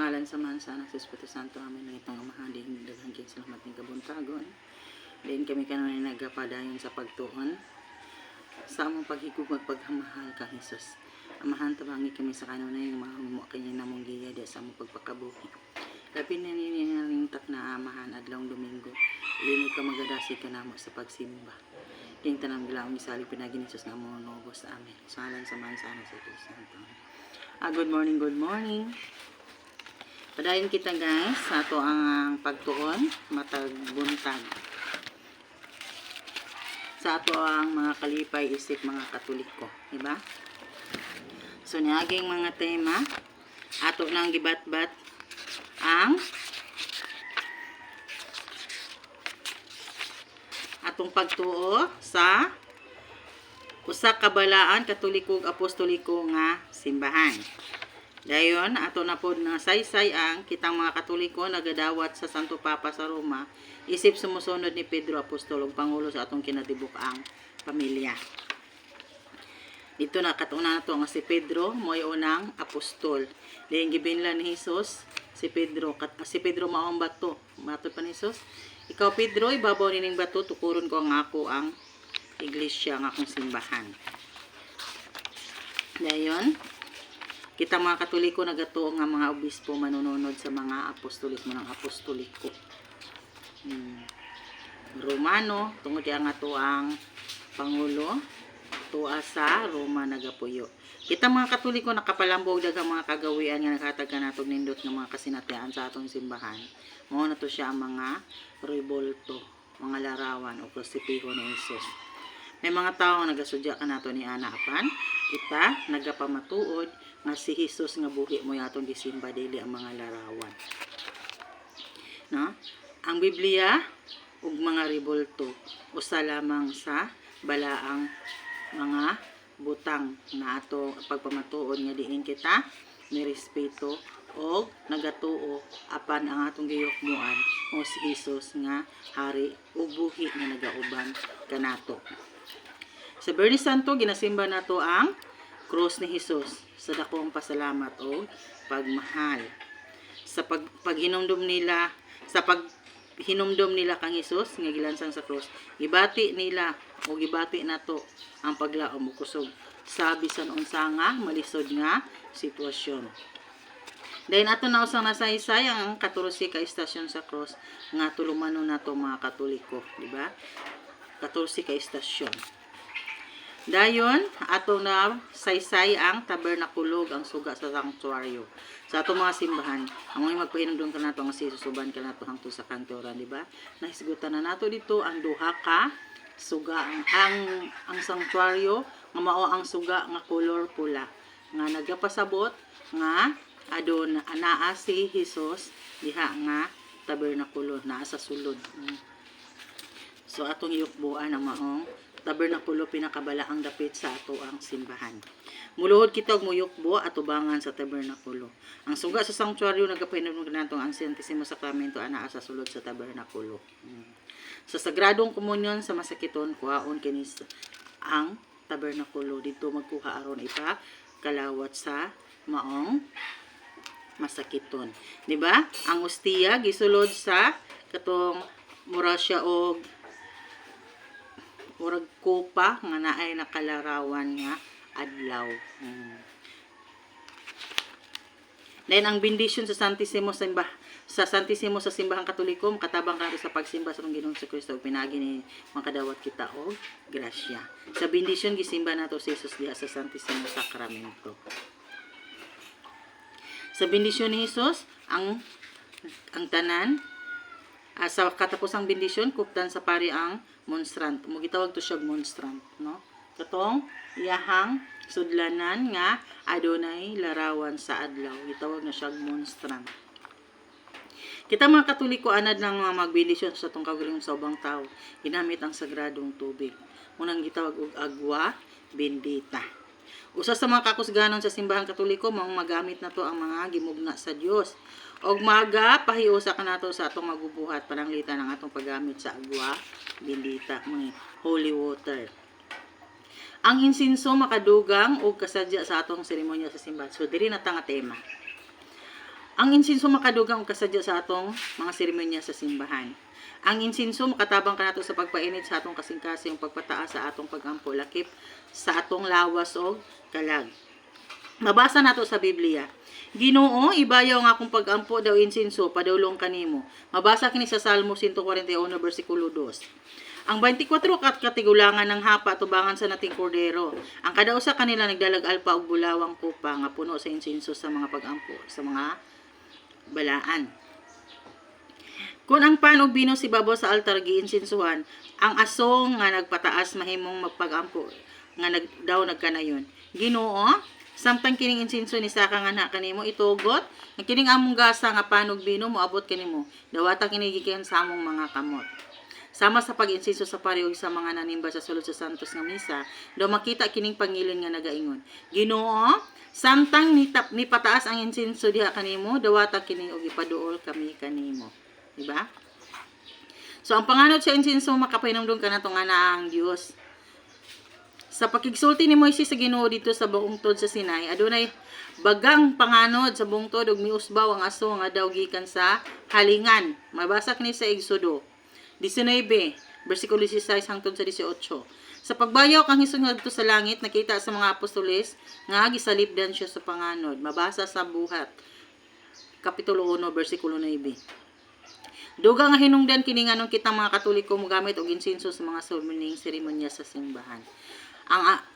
ngalan sa Mansa, ng Espiritu Santo, amin na itong amahaling daghang king salamat ng kabuntagon. Diin kami kanunay nagapadayon sa pagtuon sa among paghigug magpaghamahal kang Hesus. Amahan tabangi kami sa kanunay ng mahumo kanya namong liya di sa among pagpakabuhi. Labi na nininalingtak na amahan adlawng Domingo. Iyon ka magadasi ka namo sa pagsimba. King tanang bilang misalig pinagin Hesus nga mo nobos sa amin. Sa ngalan sa Mansa, ng Espiritu Santo. Good morning, good morning. Padayon kita guys sa ato ang pagtuon matag buntag. Sa ato ang mga kalipay isip mga Katoliko, di ba? So niaging mga tema ato nang gibat-bat ang atong pagtuo sa usa ka balaan Katoliko ug Apostoliko nga simbahan. Dayon ato na pod na saysay ang kitang mga Katoliko nagadawat sa Santo Papa sa Roma isip sumusunod ni Pedro Apostol ug pangulo sa atong kinatibuk-ang pamilya. Dito na katuna nato nga si Pedro mo'y unang apostol. Diin gibinlan ni Hesus si Pedro mao ang bato. Mato pa ni Hesus, ikaw Pedro ibabaw nining bato tukuron ko ang ako ang iglesia nga akong simbahan. Dayon kita mga Katoliko nagatuo nga mga obispo manununod sa mga apostolismo ng apostoliko. Romano tungod ang ato ang pangulo tuwa sa Roma nagapuyo. Kita mga Katoliko nakapalambog daghang mga kagawian nga naghatag kanatog nindot nga mga kasinatian sa atong simbahan. Mao na to siya ang mga rebolto, mga larawan o krusipiho ni Hesus. May mga tao nga nagasudya kanato ni ana apan kita nagapamatuod nga si Hesus nga buhi mo atong gisimba dili ang mga larawan. No? Ang Biblia ug mga rebolto usa lamang sa balaang mga butang na ato pagpamatuod nga diin kita nirespeto o nagatuo apan ang atong giyukmuan o si Hesus nga hari ug buhi nga nagauban kanato. Sa Biyernes Santo ginasimba nato ang krus ni Hesus sa dakong pasalamat o pagmahal. Sa paghinumdom nila kang Hesus nga gilansang sa krus, gibati nila o gibati nato ang paglaom ug kusog sa bisan unsa nga malisod nga sitwasyon. Dahil ato na usang nasaysay ang 14 ka istasyon sa krus nga tulumanon nato mga Katoliko, di ba? 14 ka istasyon. Dayon ato na saysay ang tabernakulog ang suga sa sanctuaryo. Sa ato mga simbahan, ang mga magpahinumdom ka nato ang sisusuban ka nato hangtod sa kantoran, di ba? Nahisgutan na nato dito ang duha ka suga ang sanctuaryo nga mao ang suga nga color pula nga nagapasabot nga adon anaa si Hesus diha nga tabernakulo naa sa sulod. So atong iukbuan ang maong tabernakulo pinakabalaang dapit sa ato ang simbahan. Muluhod kita og muyukbo at ubangan sa tabernakulo. Ang suga sa sanctuaryo nagapahinumdom natong ang Santissimo Sacramento anaa sa sulod sa tabernakulo. Sa sagradong komunyon sa masakiton kuhaon kini ang tabernakulo dito magkuha aron ipa kalawat sa maong masakiton. Di ba? Ang ostiya gisulod sa katong mura siya og murag kopa nga naay nakalarawan nga adlaw. Then ang bendisyon sa Santissimo sa simbahan Katoliko katabang kanto sa pagsimba sa Ginoong Kristo ug pinagi ni makadawat kita og grasya. Sa bendisyon gisimba nato si Hesus diha sa Santissimo Sacramento. Sa bendisyon ni Hesus ang tanan sa katapusang bendisyon kuptan sa pari ang monstrant. Mo gitawag to siya monstrant, no? Katong iyahang sudlanan nga adunay larawan sa adlaw. Gitawag na siya monstrant. Kita mga Katoliko anad ng mga magbendisyon sa atong kaugalingon sa ubang tao, ginamit ang sagradong tubig. Munang gitawag og agua bendita. Usa sa mga kakusganon sa simbahan Katoliko mao magamit nato ang mga gimugna sa Dios. Og magapahiusa kanato sa atong magbubuhat pananglitan ang atong paggamit sa agua bendita, mga holy water. Ang insinso makadugang og kasadya sa atong seremonya sa simbahan. So diri na ta nga tema. Ang insinso makadugang og kasadya sa atong mga seremonya sa simbahan. Ang insinso makatabang kanato sa pagpainit sa atong kasing-kasing pagpataas sa atong pagampo lakip sa atong lawas o kalag. Mabasa nato sa Biblia. Ginoo, ibayaw nga akong pagampo daw insinso padulong kanimo. Mabasa kini sa Salmo 141 bersikulo 2. Ang 24 katigulangan ng hapa tubangan sa nating kordero. Ang kada usa kanila nagdalag alpa og bulawang kupa nga puno sa insinso sa mga pagampo sa mga balaan. Kung ang pan og bino si babo sa altar giinsinsuhan, ang aso nga nagpataas mahimong magpagampo nga daw nagkanayon. Ginoo, samtang kining insinso ni saka nga na kanimo itugot, ang kining among gasa nga pan og bino moabot kanimo. Dawata kini gikan sa among mga kamot. Sama sa pag-insinso sa pari ug sa mga nanimba sa sulod sa santos nga misa, daw makita kining pangilin nga nagaingon. Ginoo, samtang ni pataas ang insinso diha kanimo, dawata kini og ipaduol kami kanimo. Diba? So, ang panganod sa insinso, makapahinumdum ka na ito nga na ang Diyos. Sa pakigsulti ni Moises sa Ginoo dito sa bungtod sa Sinai, adunay bagang panganod sa bungtod ug miusbaw ang aso nga daw gikan sa halingan. Mabasa kini sa Exodo 19, bersikulo 16 hangtod sa 18. Sa pagbayaw kang Hesus ngadto sa langit, nakita sa mga apostoles nga gisalibdan siya sa panganod. Mabasa sa Buhat, kapitulo 1, bersikulo 9. Duga nga hinungdan kini nganong kitang mga Katoliko mogamit og insinso sa mga seremonya sa simbahan.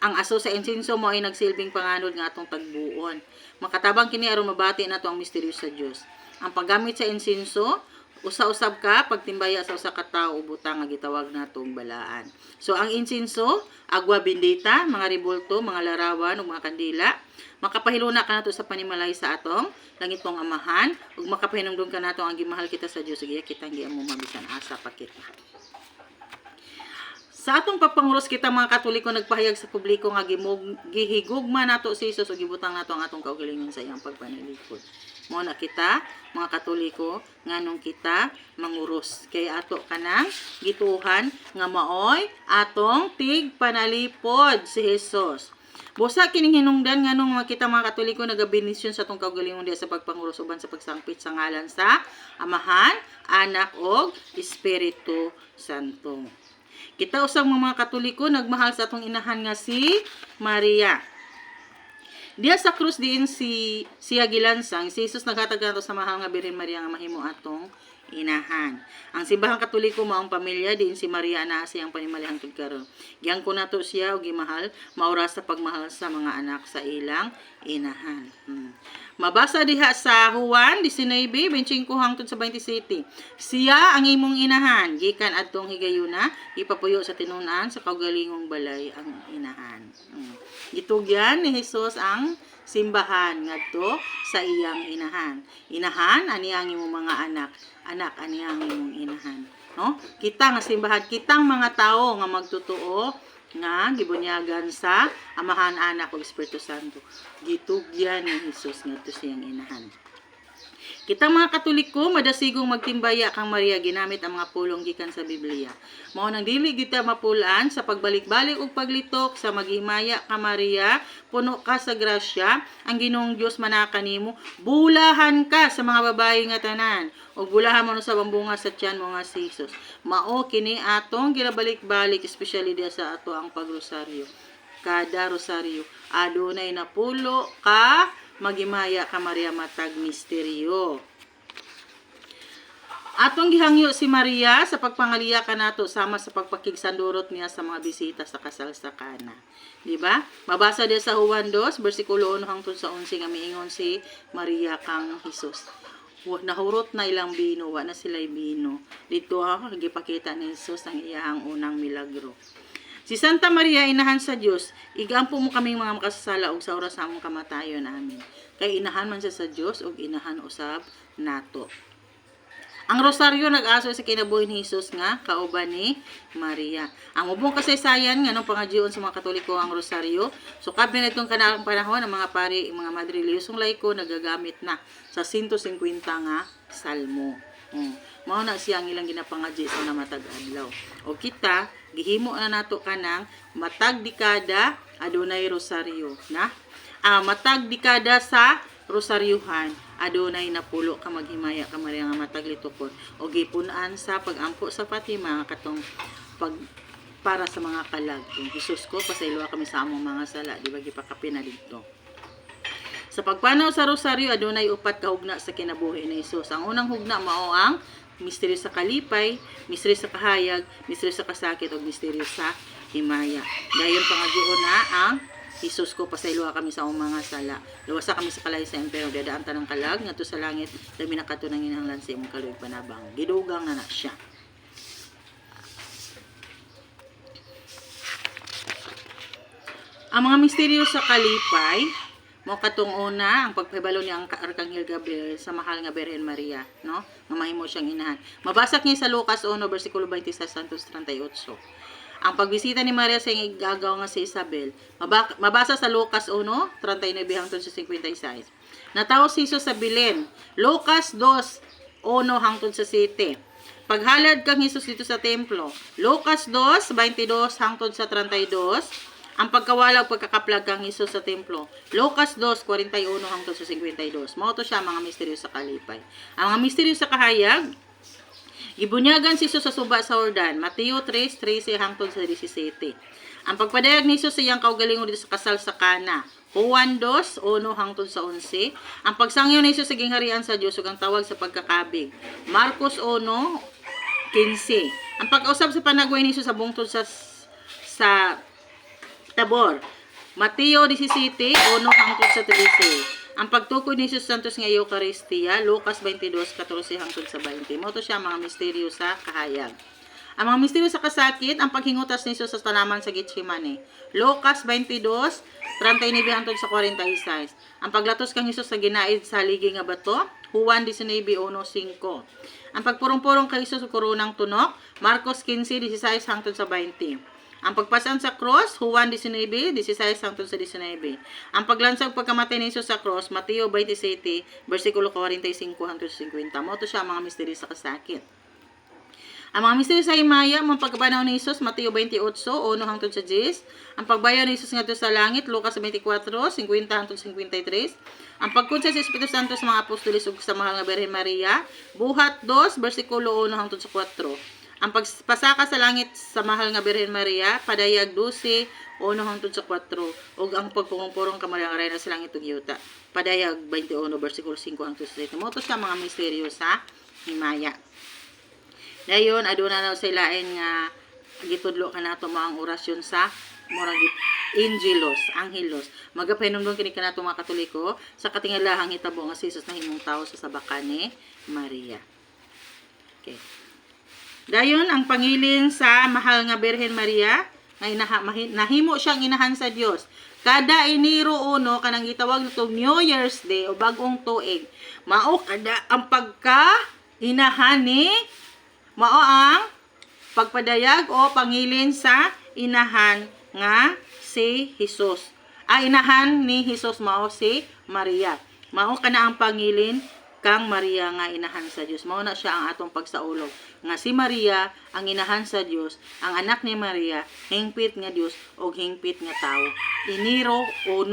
Ang aso sa insinso mo ay nagsilbing panganod nga atong tagbuon. Makatabang kini aron mabati nato ang misteryo sa Dios. Ang paggamit sa insinso, usa-usab ka pagtimbaya sa usa ka tawo butang nga gitawag natong balaan. So ang insinso, agwa bendita, mga ribulto, mga larawan ug mga kandila, makapahiluna ka nato sa panimalay sa atong langitong amahan ug makapahinumdum ka nato ang gimahal kita sa Dios ug iya kitang giammo mabisan asa pa kita. Sa atong pagpanguros kita mga Katoliko nagpahayag sa publiko nga gihigugma nato si Hesus ug gibutang nato ang atong kaugalingon sa iyang pagpanilikod. Mo na kita mga Katoliko nganong kita manguros kay ato kanang gituhan nga maoy atong tigpanalipod si Hesus. Busa kining hinungdan nganong makita mga Katoliko nagabenisyon sa atong kaugalingon diha sa pagpanguros uban sa pagsangpit sa ngalan sa Amahan, Anak ug Espiritu Santo. Kita usang mga Katoliko nagmahal sa atong inahan nga si Maria. Diya sa krus diin siya gilansang, si Jesus naghatag nato sa mahal nga Birhen Maria nga mahimo atong inahan. Ang simbahang Katoliko maong pamilya diin si Maria na siyang panimalihang tud karon. Giangko nato siya og gimahal, maura sa pagmahal sa mga anak sa ilang inahan. Mabasa diha sa Juan 19:25 hangtod sa 27. Siya ang imong inahan, gikan adtong higayuna, ipapuyo sa tinun-an sa kaugalingong balay ang inahan. Gitugyan ni Jesus ang simbahan ngadto sa iyang inahan. Inahan ani ang imong mga anak, anak ani ang imong inahan. No? Kita nga simbahan, kitang mga tawo nga magtotoo nga gibunyagan sa Amahan, Anak ug Espiritu Santo. Gitugyan ni Jesus ngadto sa iyang inahan. Kitang mga Katoliko madasigong magtimbaya kang Maria ginamit ang mga pulong gikan sa Biblia. Mao nang dili kita mapulaan sa pagbalik-balik ug paglitok sa maghimaya ka Maria, puno ka sa grasya, ang Ginoong Dios manaka nimo, bulahan ka sa mga babayi nga tanan, ug bulahan mo sa bambunga sa tiyan mo nga si Jesus. Mao kini atong ginabalik-balik especially diha sa ato ang pagrosaryo. Kada rosaryo adunay napulo ka magimaya ka Maria matag misteryo. Atong gihangyo si Maria sa pagpangaliya kanato sama sa pagpakigsandurot niya sa mga bisita sa kasal sa Kana. Di ba? Mabasa diya sa Juan 2 bersikulo 1 hangtod sa 11 nga miingon si Maria kang Hesus. Nahurot na ilang bino, wa na sila'y bino. Dito gipakita ni Hesus ang iyang unang milagro. Si Santa Maria, inahan sa Dios, igampo mo kaming mga makasasala og sa oras sa among kamatayon amin. Kay inahan man siya sa Dios ug inahan usab nato. Ang rosaryo nag-aso sa kinabuhi ni Hesus nga kauban ni Maria. Ang ubong kasaysayan nga nung pangadyoon sa mga Katoliko ang rosaryo. So kabi na itong kanang panahon ang mga pari, mga madre relihiyosong laiko nagagamit na sa 150 nga salmo. Mao na siya ang ilang ginapangadyo sa namatag adlaw. O kita gihimo na nato kanang matag dekada adunay rosaryo na matag dekada sa rosaryuhan adunay napulo ka maghimaya ka Maria nga matag litukod o gipun-an sa pagampo sa Fatima katong pag para sa mga kalag. Kung Hesus ko pasaylo kami sa among mga sala, di ba gipakapin na dito. Sa pagpanaw sa rosaryo adunay upat ka hugna sa kinabuhi ni Hesus. Ang unang hugna mao ang misteryo sa kalipay, misteryo sa kahayag, misteryo sa kasakit ug misteryo sa himaya. Dayon pangagyoon na ang Hesus ko pasayloa kami sa among mga sala. Luwasa kami sa kalay sa impero dadaan tanang kalag ngadto sa langit dami nakatunang inanglan sa imong kaluoy panabang. Gidugang na siya. Ang mga misteryo sa kalipay mo katong una ang pagpahibalo ni ang Arkanghel Gabriel sa mahal nga Birhen Maria, no? Nga mahimo siyang inahan. Mabasa niya sa Lucas 1 bersikulo 26 hangtod 38. Ang pagbisita ni Maria sa igagaw nga si Isabel, mabasa sa Lucas 1 39 hangtod sa 56. Natawo si Jesus sa Belen, Lucas 2 1 hangtod sa 7. Paghalad kang Jesus dito sa templo, Lucas 2 22 hangtod sa 32. Ang pagkawala o pagkakaplag kang Hesus sa templo. Lucas 2:41 hangtod sa 52. Mao to siya mga misteryo sa kalipay. Ang mga misteryo sa kahayag, gibunyagan si Hesus sa suba sa Jordan. Mateo 3:13 hangtod sa 17. Ang pagpadayag ni Hesus sa iyang kaugalingon dito sa kasal sa Cana. Juan 2:1 hangtod sa 11. Ang pagsangyo ni Hesus sa gingharian sa Dios ug ang tawag sa pagkakabig. Marcos 1:15. Ang pag-usab sa panagway ni Hesus sa bungtod sa Tabor. Mateo 17:1 hangtod sa 13. Ang pagtukoy ni Jesus Santos nga Eucharistia, Lucas 22:14 hangtod sa 20. Mo to siya mga misteryo sa kahayag. Ang mga misteryo sa kasakit, ang paghingutas ni Jesus sa tanaman sa Getsemane, Lucas 22:39 hangtod sa 46. Ang paglatos kang Jesus sa ginaid sa haligi nga bato, Juan 19:1-5. Ang pagpurong-purong kay Jesus sa koronang tunok, Marcos 15:16 hangtod sa 20. Ang pagpasan sa cross, Juan 19:16 hangtod sa 19. Ang paglansag pagkamatay ni Jesus sa cross, Mateo 27, bersikulo 45 hangtod sa 50. Mo to siya mga misteryo sa kasakit. Ang mga misteryo sa himaya, mga pagkabanaw ni Jesus, Mateo 28:1 hangtod sa 10. Ang pagbayaw ni Jesus ngadto sa langit, Lucas 24:50 hangtod sa 53. Ang pagkunsa sa Espiritu Santo sa mga apostoles ug sa mahal nga Birhen Maria, Buhat 2, bersikulo 1 hangtod sa 4. Ang pagpasaka sa langit sa mahal nga Birhen Maria, padayag 12, 1 hangtod sa 4, ug ang pagpungpurong kamarang reyna sa langit ug yuta, padayag 21, bersikulo 5 hangtod sa 7. Mo to sa mga misteryo sa himaya. Dayon aduna na sa ilain nga gitudlo kanato mga orasyon sa murag angelos. Magapahinungdon kini kanato mga Katoliko sa katingalahang hitabo nga si Jesus nahimong tawo sa sabakan ni Maria. Okay. Dayon ang pangilin sa mahal nga Birhen Maria nga nahimo siyang inahan sa Dios. Kada Enero 1 kanang gitawag nato New Year's Day o bagong tuig. Mao kada ang pagka inahan ni mao ang pagpadayag o pangilin sa inahan nga si Jesus. Inahan ni Jesus mao si Maria. Mao kana ang pangilin kang Maria nga inahan sa Dios. Mao na siya ang atong pagsaulog nga si Maria ang inahan sa Dios, ang anak ni Maria hingpit nga Dios ug hingpit nga tawo. Enero 1.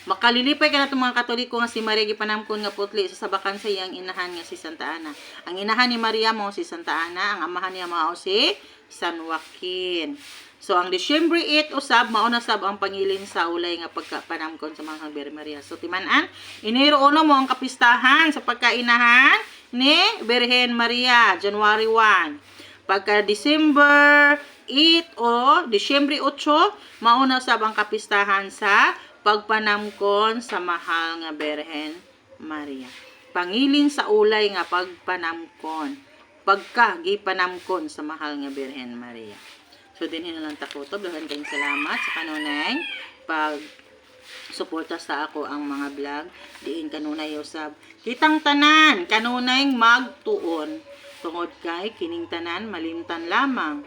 Makalilipay ka na itong mga Katoliko nga si Maria gipanamkon nga putli sa sabakan sa iyang inahan nga si Santa Ana. Ang inahan ni Maria mo si Santa Ana, ang amahan niya mao si San Joaquin. So, ang December 8 usab, mauna sab ang pangilin sa ulay nga pagkapanamkon sa mga Birhen Maria. So, timanan, Enero 1 mo ang kapistahan sa pagkainahan ni Birhen Maria, January 1. Pagka December 8 o December 8, mauna sab ang kapistahan sa pagpanamkon sa mahal nga Birhen Maria. Pangilin sa ulay nga pagpanamkon, pagkagipanamkon sa mahal nga Birhen Maria. So, din lang takutob. Dahan kayong salamat sa kanunay pag suporta sa ako ang mga vlog. Diin kanunay usab. Kitang tanan, kanunay magtuon. Tungod kay kining tanan malimtan lamang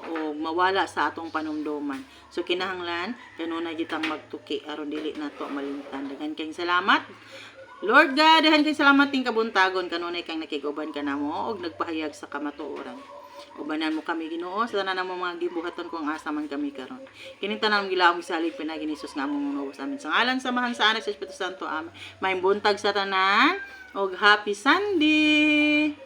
o mawala sa atong panumduman. So, kinahanglan, kanunay gitang magtuki aron dili na to malimtan. Dahan kayong salamat. Lord God, dahan kayong salamat ting kabuntagon. Kanunay kang nakiguban ka na mo o nagpahayag sa kamatuoran. Ubanan mo kami Ginoo sa tanan ng mga gibuhaton kung asa man kami karon. Kini tanan gilaom gisalig pinagi ni Jesus nga among manubos amin. Sa ngalan sa Mahal sa Anak sa Espiritu Santo. Amen. May buntag sa tanan og happy Sunday.